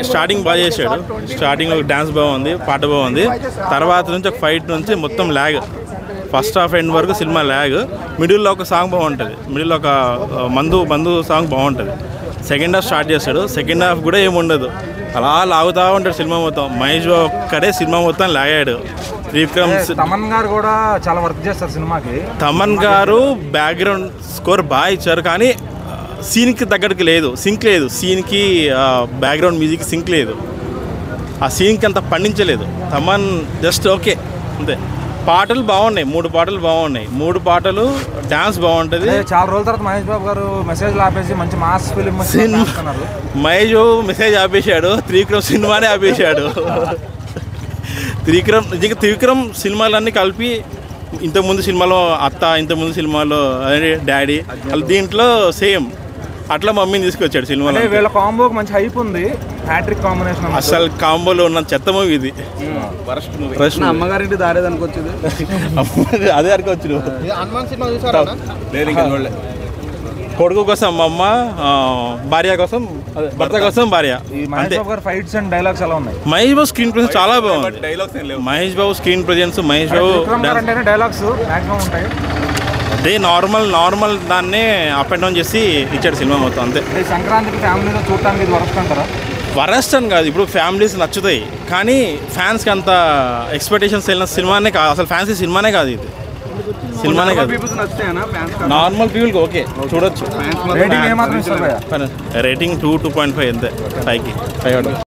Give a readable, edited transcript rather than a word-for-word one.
Starting బాగా చేశాడు. Starting ఒక డ్యాన్స్ బాగుంది, పాట బాగుంది. తర్వాత నుంచి ఒక ఫైట్ నుంచి మొత్తం ల్యాగ్. ఫస్ట్ హాఫ్ ఎండ్ వరకు సినిమా ల్యాగ్. మిడిల్లో ఒక సాంగ్ బాగుంటుంది, మిడిల్లో ఒక మందు సాంగ్ బాగుంటుంది. సెకండ్ హాఫ్ స్టార్ట్ చేస్తాడు, సెకండ్ హాఫ్ కూడా ఏముండదు, అలా లాగుతూ ఉంటాడు సినిమా మొత్తం. మహేష్ బాబు ఒక్కడే సినిమా మొత్తం లాగాడు. త్రివిక్రమ్ తమన్ గారు కూడా చాలా వర్క్ చేస్తారు సినిమాకి. తమన్ గారు బ్యాక్గ్రౌండ్ స్కోర్ బాగా ఇచ్చారు, కానీ సీన్కి తగ్గట్టుకు లేదు, సింక్ లేదు. సీన్కి బ్యాక్గ్రౌండ్ మ్యూజిక్ సింక్ లేదు, ఆ సీన్కి అంత పండించలేదు. తమన్ జస్ట్ ఓకే అంతే. పాటలు బాగున్నాయి, 3 పాటలు బాగున్నాయి. 3 పాటలు డాన్స్ బాగుంటుంది. చాలా రోజుల తర్వాత మహేష్ బాబు గారు మెసేజ్ ఆపేసి మంచి mass film Mahesh Babu message ఆపేశాడు, త్రివిక్రమ్ సినిమానే ఆపేశాడు. త్రివిక్రమ్ సినిమాలన్నీ కలిపి ఇంతకుముందు సినిమాలో అత్త, ఇంతకుముందు సినిమాలో డాడీ, దీంట్లో సేమ్ అట్లా మమ్మీని తీసుకొచ్చాడు సినిమాలో. వీళ్ళ కాంబోకి మంచి హైప్ ఉంది, హ్యాట్రిక్ కాంబినేషన్. అసలు కాంబోలో ఉన్న చెత్త మూవీ ఇది. అమ్మగారింటి దారేది అనుకొచ్చింది, అదే అనుకోవచ్చు. కొడుకు కోసం అమ్మ, భార్య కోసం భర్త కోసం భార్య. మహేష్ బాబు గారు ఫైట్స్ అండ్ డైలాగ్స్ ఎలా ఉన్నాయి? మహేష్ బాబు స్క్రీన్ ప్రెజెన్స్ చాలా బాగుంది. Mahesh Babu screen presence, Mahesh Babu dialogues maximum ఉంటాయి. అదే నార్మల్ దాన్నే అప్ అండ్ డౌన్ చేసి ఇచ్చాడు సినిమా మొత్తం అంతే. సంక్రాంతికి ఫ్యామిలీతో చూడటానికి ఇది వరస్ట్ అంటారా? వరస్ట్ అని కాదు, ఇప్పుడు ఫ్యామిలీస్ నచ్చుతాయి, కానీ ఫ్యాన్స్కి అంత ఎక్స్పెక్టేషన్స్ వెళ్ళిన సినిమానే కాదు. అసలు ఫ్యాన్స్ సినిమానే కాదు, ఇది సినిమానే కాదు. నార్మల్ పీపుల్కి ఓకే చూడొచ్చు. రేటింగ్ 2, 2.5 అంతే, 5కి 5